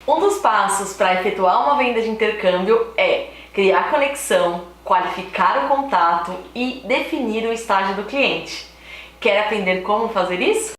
Um dos passos para efetuar uma venda de intercâmbio é criar conexão, qualificar o contato e definir o estágio do cliente. Quer aprender como fazer isso?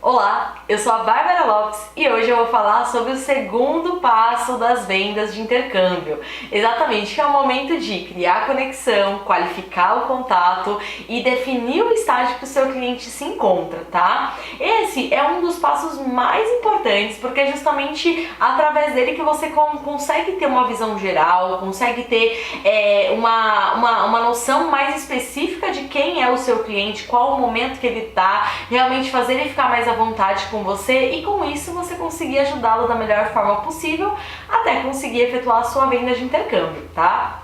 Olá, eu sou a Bárbara Lopes e hoje eu vou falar sobre o segundo passo das vendas de intercâmbio. Exatamente, que é o momento de criar conexão, qualificar o contato e definir o estágio que o seu cliente se encontra, tá? Esse é um dos passos mais importantes porque é justamente através dele que você consegue ter uma visão geral, consegue ter uma noção mais específica de quem é o seu cliente, qual o momento que ele está, realmente fazer ele ficar mais à vontade com você e com isso você conseguir ajudá-lo da melhor forma possível até conseguir efetuar a sua venda de intercâmbio, tá?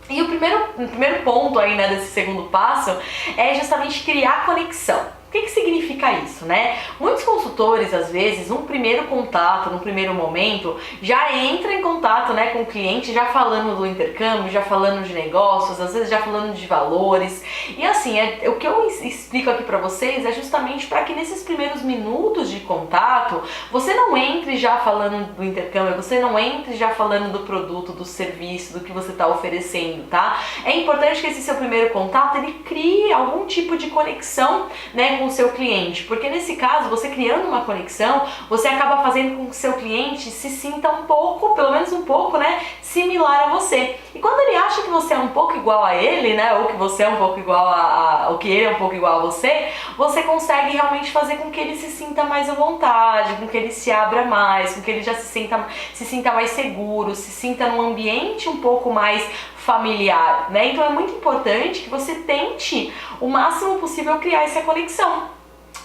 E o primeiro ponto aí, né, desse segundo passo é justamente criar conexão. O que significa isso, né? Muitos consultores, às vezes, num primeiro contato, num primeiro momento, já entra em contato, né, com o cliente, já falando do intercâmbio, já falando de negócios, às vezes já falando de valores. E assim, o que eu explico aqui pra vocês é justamente para que nesses primeiros minutos de contato, você não entre já falando do intercâmbio, você não entre já falando do produto, do serviço, do que você está oferecendo, tá? É importante que esse seu primeiro contato, ele crie algum tipo de conexão, né, com o seu cliente, porque nesse caso, você criando uma conexão, você acaba fazendo com que o seu cliente se sinta um pouco, pelo menos um pouco, né, similar a você. E quando ele acha que você é um pouco igual a ele, né, ou que você é um pouco igual ou que ele é um pouco igual a você, você consegue realmente fazer com que ele se sinta mais à vontade, com que ele se abra mais, com que ele já se sinta mais seguro, se sinta num ambiente um pouco mais familiar, né? Então é muito importante que você tente o máximo possível criar essa conexão.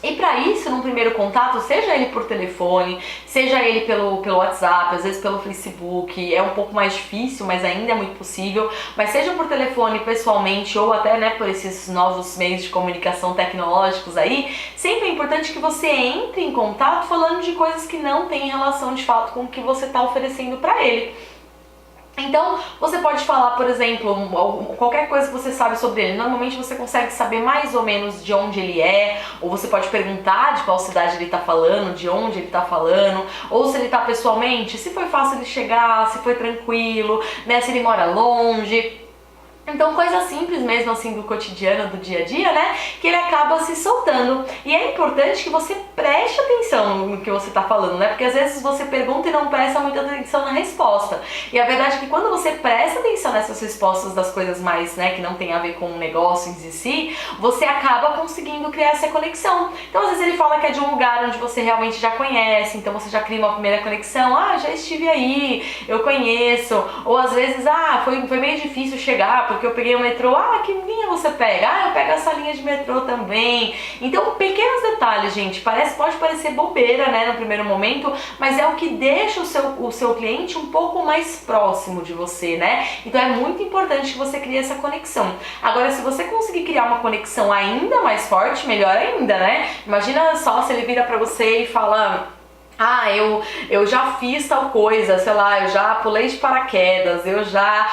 E para isso, num primeiro contato, seja ele por telefone, seja ele pelo WhatsApp, às vezes pelo Facebook, é um pouco mais difícil, mas ainda é muito possível, mas seja por telefone, pessoalmente, ou até, né, por esses novos meios de comunicação tecnológicos aí, sempre é importante que você entre em contato falando de coisas que não têm relação de fato com o que você está oferecendo para ele. Então, você pode falar, por exemplo, qualquer coisa que você sabe sobre ele. Normalmente você consegue saber mais ou menos de onde ele é, ou você pode perguntar de qual cidade ele está falando, de onde ele está falando, ou se ele está pessoalmente, se foi fácil de chegar, se foi tranquilo, né, se ele mora longe. Então, coisa simples mesmo assim do cotidiano, do dia a dia, né, que ele acaba se soltando. E é importante que você preste atenção no que você está falando, né, porque às vezes você pergunta e não presta muita atenção na resposta. E a verdade é que quando você presta atenção nessas respostas das coisas mais, né, que não tem a ver com negócios em si, você acaba conseguindo criar essa conexão. Então, às vezes ele fala que é de um lugar onde você realmente já conhece, então você já cria uma primeira conexão. Ah, já estive aí, eu conheço. Ou às vezes, foi meio difícil chegar, porque eu peguei o metrô. Ah, que linha você pega? Ah, eu pego essa linha de metrô também. Então, pequenos detalhes, gente, pode parecer bobeira, né, no primeiro momento, mas é o que deixa o seu cliente um pouco mais próximo de você, né? Então é muito importante que você crie essa conexão. Agora, se você conseguir criar uma conexão ainda mais forte, melhor ainda, né? Imagina só se ele vira pra você e fala: ah, eu já fiz tal coisa, sei lá, eu já pulei de paraquedas, eu já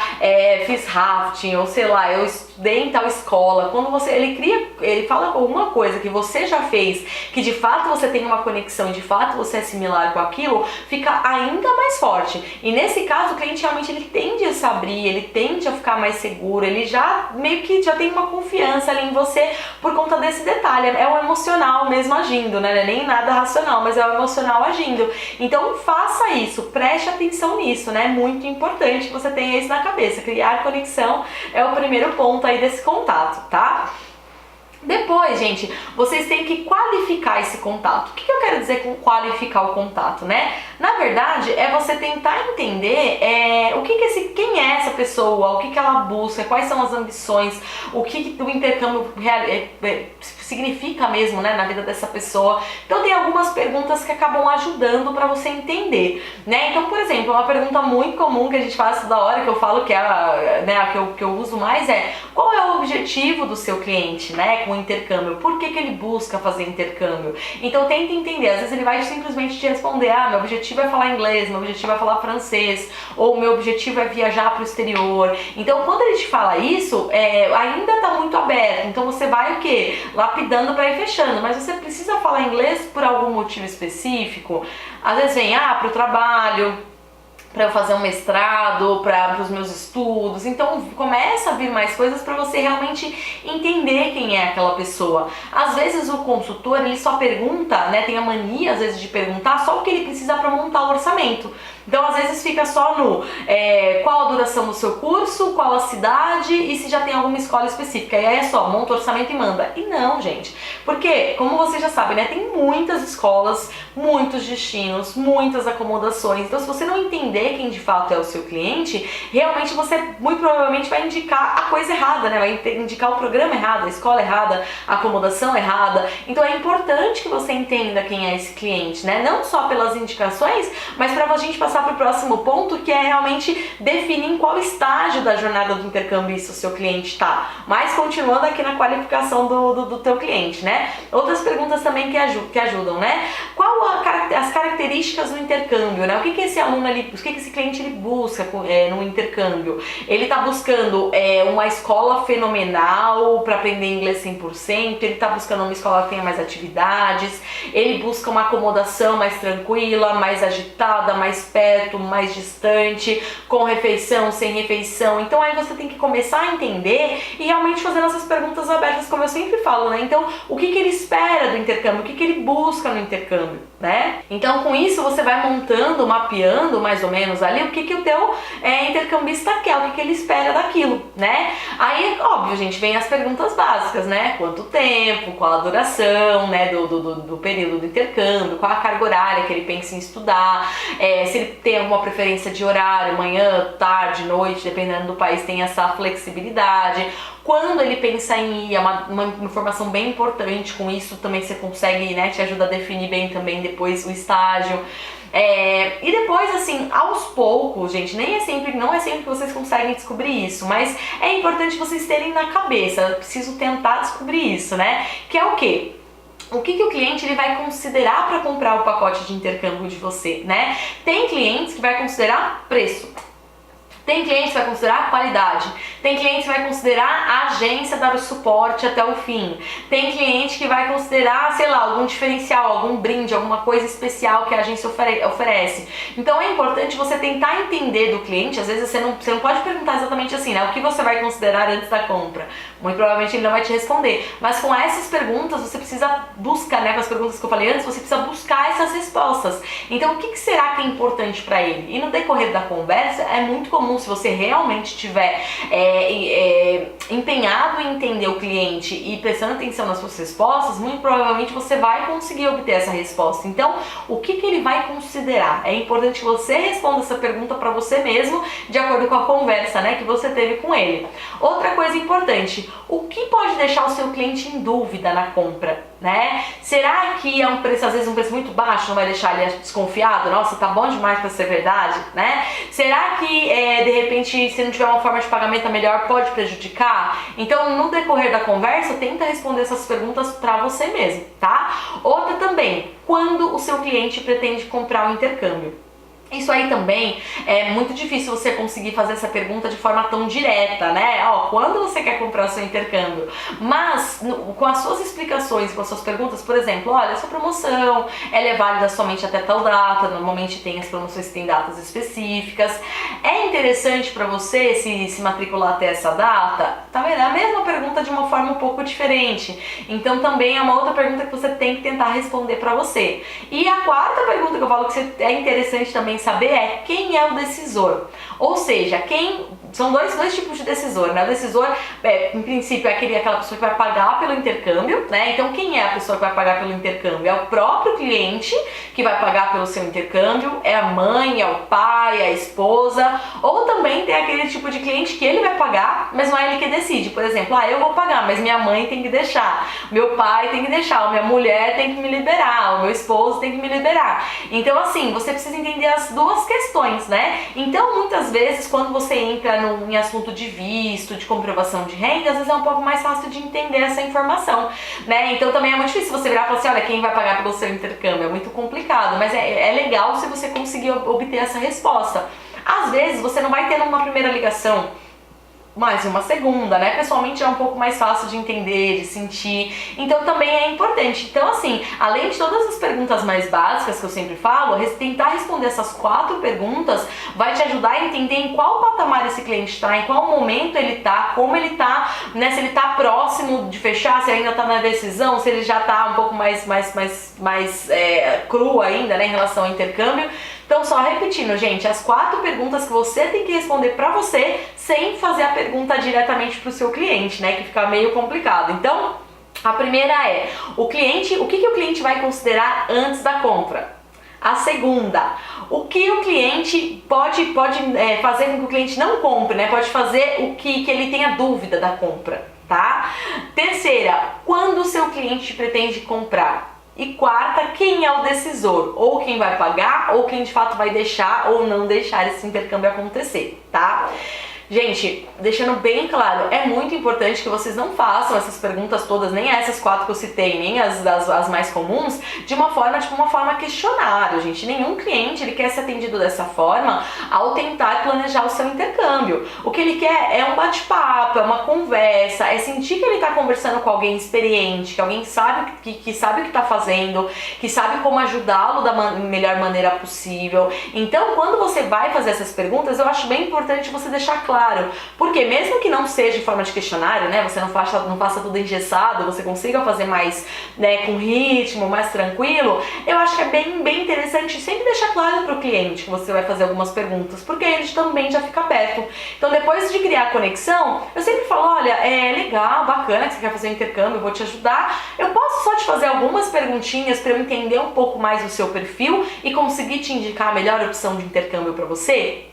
fiz rafting, ou sei lá, eu estudei em tal escola. Quando ele fala alguma coisa que você já fez, que de fato você tem uma conexão, de fato você é similar com aquilo, fica ainda mais forte. E nesse caso, o cliente realmente ele tende a se abrir, ele tende a ficar mais seguro, ele já meio que já tem uma confiança ali em você por conta desse detalhe. É o emocional mesmo agindo, né? Não é nem nada racional, mas é o emocional agindo. Então faça isso, preste atenção nisso, né? Muito importante que você tenha isso na cabeça. Criar conexão é o primeiro ponto aí desse contato, tá? Depois, gente, vocês têm que qualificar esse contato. O que eu quero dizer com qualificar o contato, né? Na verdade, é você tentar entender quem é essa pessoa, o que ela busca, quais são as ambições, o que o intercâmbio significa mesmo, né, na vida dessa pessoa. Então tem algumas perguntas que acabam ajudando para você entender, né? Então, por exemplo, uma pergunta muito comum que a gente faz toda hora, que eu falo que é a que eu uso mais, é: qual é o objetivo do seu cliente, né, com um intercâmbio? Por que ele busca fazer intercâmbio? Então tenta entender, às vezes ele vai simplesmente te responder, meu objetivo é falar inglês, meu objetivo é falar francês, ou meu objetivo é viajar para o exterior. Então quando ele te fala isso, ainda está muito aberto, então você vai o quê? Lapidando para ir fechando, mas você precisa falar inglês por algum motivo específico? Às vezes vem, para o trabalho, para eu fazer um mestrado, para os meus estudos. Então começa a vir mais coisas para você realmente entender quem é aquela pessoa. Às vezes o consultor, ele só pergunta, tem a mania às vezes de perguntar só o que ele precisa para montar o orçamento. Então às vezes fica só no qual a duração do seu curso, qual a cidade e se já tem alguma escola específica. E aí é só, monta o orçamento e manda. E não, gente, porque como você já sabe, tem muitas escolas, muitos destinos, muitas acomodações. Então se você não entender quem de fato é o seu cliente, realmente você muito provavelmente vai indicar a coisa errada, vai indicar o programa errado, a escola errada, a acomodação errada. Então é importante que você entenda quem é esse cliente, não só pelas indicações, mas para a gente passar para o próximo ponto, que é realmente definir em qual estágio da jornada do intercambista o seu cliente está. Mas continuando aqui na qualificação do teu cliente, Outras perguntas também que ajudam, Qual as características do intercâmbio, O que esse aluno ali, o que esse cliente ele busca no intercâmbio? Ele está buscando uma escola fenomenal para aprender inglês 100%, ele está buscando uma escola que tenha mais atividades, ele busca uma acomodação mais tranquila, mais agitada, mais perto, mais distante, com refeição, sem refeição. Então aí você tem que começar a entender e realmente fazendo essas perguntas abertas, como eu sempre falo, Então, o que ele espera do intercâmbio? O que ele busca no intercâmbio, Então, com isso, você vai montando, mapeando mais ou menos ali o que o teu intercambista quer, o que ele espera daquilo, Aí, óbvio, gente, vem as perguntas básicas, Quanto tempo, qual a duração, do período do intercâmbio, qual a carga horária que ele pensa em estudar, se ele tem alguma preferência de horário, manhã, tarde, noite, dependendo do país, tem essa flexibilidade. Quando ele pensa em ir, é uma informação bem importante, com isso também você consegue, te ajuda a definir bem também depois o estágio. E depois, assim, aos poucos, gente, não é sempre que vocês conseguem descobrir isso, mas é importante vocês terem na cabeça, eu preciso tentar descobrir isso, Que é o quê? O que o cliente ele vai considerar para comprar o pacote de intercâmbio de você, Tem clientes que vai considerar preço. Tem cliente que vai considerar qualidade, tem cliente que vai considerar a agência dar o suporte até o fim, tem cliente que vai considerar, algum diferencial, algum brinde, alguma coisa especial que a agência oferece. Então é importante você tentar entender do cliente, às vezes você não pode perguntar exatamente assim, o que você vai considerar antes da compra. Muito provavelmente ele não vai te responder, mas com essas perguntas você precisa buscar, com as perguntas que eu falei antes, você precisa buscar essas respostas. Então o que será que é importante para ele? E no decorrer da conversa é muito comum, se você realmente estiver empenhado em entender o cliente e prestando atenção nas suas respostas, muito provavelmente você vai conseguir obter essa resposta. Então, o que ele vai considerar? É importante que você responda essa pergunta para você mesmo, de acordo com a conversa, que você teve com ele. Outra coisa importante, o que pode deixar o seu cliente em dúvida na compra, Será que é um preço, às vezes um preço muito baixo, não vai deixar ele desconfiado? Nossa, tá bom demais para ser verdade, Será que de repente, se não tiver uma forma de pagamento melhor, pode prejudicar? Então, no decorrer da conversa, tenta responder essas perguntas para você mesmo, Outra também, quando o seu cliente pretende comprar um intercâmbio? Isso aí também é muito difícil você conseguir fazer essa pergunta de forma tão direta, quando você quer comprar o seu intercâmbio? Mas, com as suas explicações, com as suas perguntas, por exemplo, olha, essa promoção, ela é válida somente até tal data, normalmente tem as promoções que têm datas específicas. É interessante para você se matricular até essa data? Tá vendo? É a mesma pergunta de uma forma um pouco diferente. Então, também é uma outra pergunta que você tem que tentar responder para você. E a quarta pergunta que eu falo que é interessante também saber é quem é o decisor. Ou seja, são dois tipos de decisor, O decisor, em princípio, é aquela pessoa que vai pagar pelo intercâmbio, Então, quem é a pessoa que vai pagar pelo intercâmbio? É o próprio cliente que vai pagar pelo seu intercâmbio, é a mãe, é o pai, é a esposa, ou também tem aquele tipo de cliente que ele vai pagar, mas não é ele que decide. Por exemplo, eu vou pagar, mas minha mãe tem que deixar, meu pai tem que deixar, minha mulher tem que me liberar, o meu esposo tem que me liberar. Então, assim, você precisa entender as duas questões, né? Então, muitas vezes, quando você entra em assunto de visto, de comprovação de renda, às vezes é um pouco mais fácil de entender essa informação, né? Então, também é muito difícil você virar e falar assim, olha, quem vai pagar pelo seu intercâmbio? É muito complicado, mas é legal se você conseguir obter essa resposta. Às vezes, você não vai ter numa primeira ligação mais uma segunda, né? Pessoalmente é um pouco mais fácil de entender, de sentir, então também é importante. Então, assim, além de todas as perguntas mais básicas que eu sempre falo, tentar responder essas 4 perguntas vai te ajudar a entender em qual patamar esse cliente está, em qual momento ele está, como ele está, né? Se ele está próximo de fechar, se ele ainda está na decisão, se ele já está um pouco mais cru ainda, né, em relação ao intercâmbio. Então, só repetindo, gente, as 4 perguntas que você tem que responder pra você sem fazer a pergunta diretamente pro seu cliente, né, que fica meio complicado. Então, a primeira é, o que o cliente vai considerar antes da compra? A segunda, o que o cliente pode fazer com que o cliente não compre, né? Pode fazer o que ele tenha dúvida da compra, tá? Terceira, quando o seu cliente pretende comprar? E quarta, quem é o decisor? Ou quem vai pagar, ou quem de fato vai deixar ou não deixar esse intercâmbio acontecer, tá? Gente, deixando bem claro, é muito importante que vocês não façam essas perguntas todas, nem essas 4 que eu citei, nem as mais comuns, de uma forma questionária, gente. Nenhum cliente ele quer ser atendido dessa forma ao tentar planejar o seu intercâmbio. O que ele quer é um bate-papo, é uma conversa, é sentir que ele está conversando com alguém experiente, que alguém sabe que sabe o que está fazendo, que sabe como ajudá-lo da melhor maneira possível. Então, quando você vai fazer essas perguntas, eu acho bem importante você deixar claro, porque mesmo que não seja de forma de questionário, né, você não faça tudo engessado, você consiga fazer mais, né, com ritmo, mais tranquilo, eu acho que é bem interessante sempre deixar claro para o cliente que você vai fazer algumas perguntas, porque ele também já fica perto. Então, depois de criar a conexão, eu sempre falo, olha, é legal, bacana que você quer fazer um intercâmbio, eu vou te ajudar, eu posso só te fazer algumas perguntinhas para eu entender um pouco mais o seu perfil e conseguir te indicar a melhor opção de intercâmbio para você?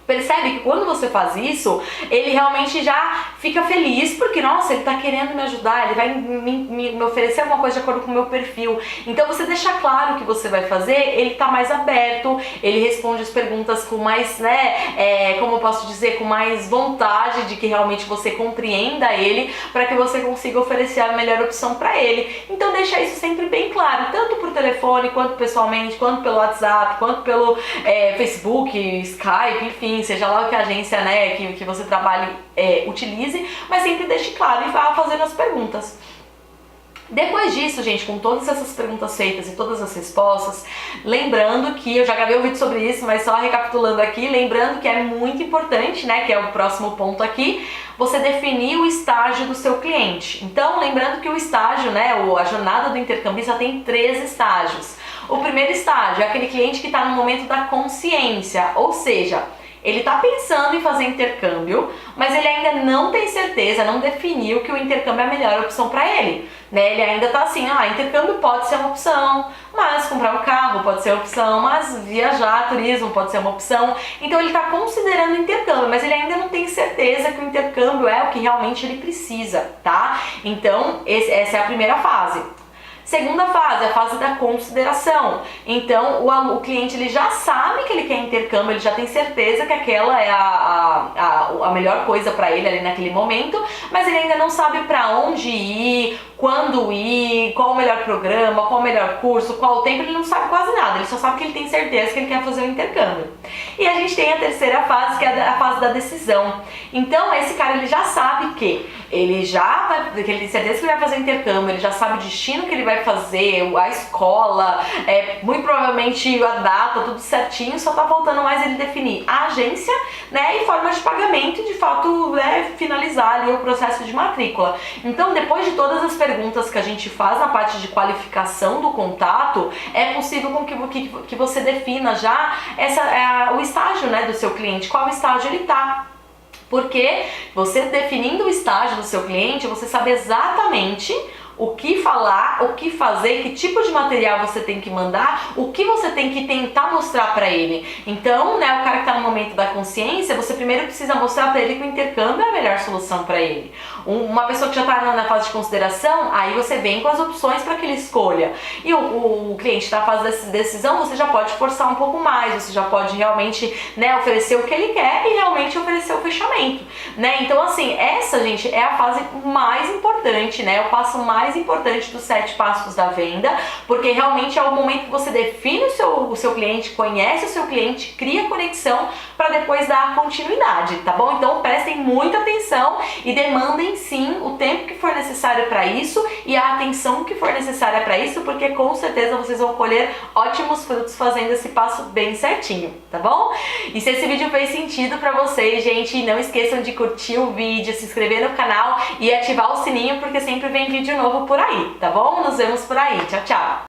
Percebe que quando você faz isso, ele realmente já fica feliz, porque, nossa, ele tá querendo me ajudar, ele vai me oferecer alguma coisa de acordo com o meu perfil. Então, você deixa claro o que você vai fazer, ele tá mais aberto, ele responde as perguntas com mais, né, como eu posso dizer, com mais vontade de que realmente você compreenda ele, para que você consiga oferecer a melhor opção para ele. Então, deixa isso sempre bem claro, tanto por telefone, quanto pessoalmente, quanto pelo WhatsApp, quanto pelo Facebook, Skype, enfim, seja lá o que a agência, né, que você trabalhe utilize, mas sempre deixe claro e vá fazendo as perguntas. Depois disso, gente, com todas essas perguntas feitas e todas as respostas, lembrando que, eu já gravei um vídeo sobre isso, mas só recapitulando aqui, lembrando que é muito importante, né, que é o próximo ponto aqui, você definir o estágio do seu cliente. Então, lembrando que o estágio, né, a jornada do intercambista tem 3 estágios. O primeiro estágio é aquele cliente que está no momento da consciência, ou seja, ele está pensando em fazer intercâmbio, mas ele ainda não tem certeza, não definiu que o intercâmbio é a melhor opção para ele, né? Ele ainda está assim, intercâmbio pode ser uma opção, mas comprar um carro pode ser uma opção, mas viajar, turismo pode ser uma opção. Então ele está considerando o intercâmbio, mas ele ainda não tem certeza que o intercâmbio é o que realmente ele precisa, tá? Então essa é a primeira fase. Segunda fase, a fase da consideração. Então, o cliente ele já sabe que ele quer intercâmbio, ele já tem certeza que aquela é a melhor coisa para ele ali naquele momento, mas ele ainda não sabe para onde ir, quando ir, qual o melhor programa, qual o melhor curso, qual o tempo, ele não sabe quase nada, ele só sabe que ele tem certeza que ele quer fazer o intercâmbio. E a gente tem a terceira fase, que é a fase da decisão. Então, esse cara ele já sabe que ele tem certeza que ele vai fazer intercâmbio, ele já sabe o destino que ele vai fazer, a escola, muito provavelmente a data, tudo certinho, só tá faltando mais ele definir a agência, né, e forma de pagamento e de fato, né, finalizar ali o processo de matrícula. Então, depois de todas as perguntas que a gente faz na parte de qualificação do contato, é possível com que você defina já o estágio, né, do seu cliente, qual estágio ele tá. Porque você definindo o estágio do seu cliente, você sabe exatamente o que falar, o que fazer, que tipo de material você tem que mandar, o que você tem que tentar mostrar para ele. Então, né, o cara que tá no momento da consciência, você primeiro precisa mostrar para ele que o intercâmbio é a melhor solução para ele. Uma pessoa que já tá na fase de consideração, aí você vem com as opções para que ele escolha. E o cliente está na fase de decisão, você já pode forçar um pouco mais, você já pode realmente, né, oferecer o que ele quer e realmente oferecer o fechamento, né? Então, assim, essa, gente, é a fase mais importante, né? O passo mais importante dos 7 passos da venda, porque realmente é o momento que você define o seu cliente, conhece o seu cliente, cria conexão para depois dar continuidade, tá bom? Então prestem muita atenção e demandem sim o tempo que for necessário para isso e a atenção que for necessária para isso, porque com certeza vocês vão colher ótimos frutos fazendo esse passo bem certinho, tá bom? E se esse vídeo fez sentido para vocês, gente, não esqueçam de curtir o vídeo, se inscrever no canal e ativar o sininho, porque sempre vem vídeo novo por aí, tá bom? Nos vemos por aí. Tchau, tchau!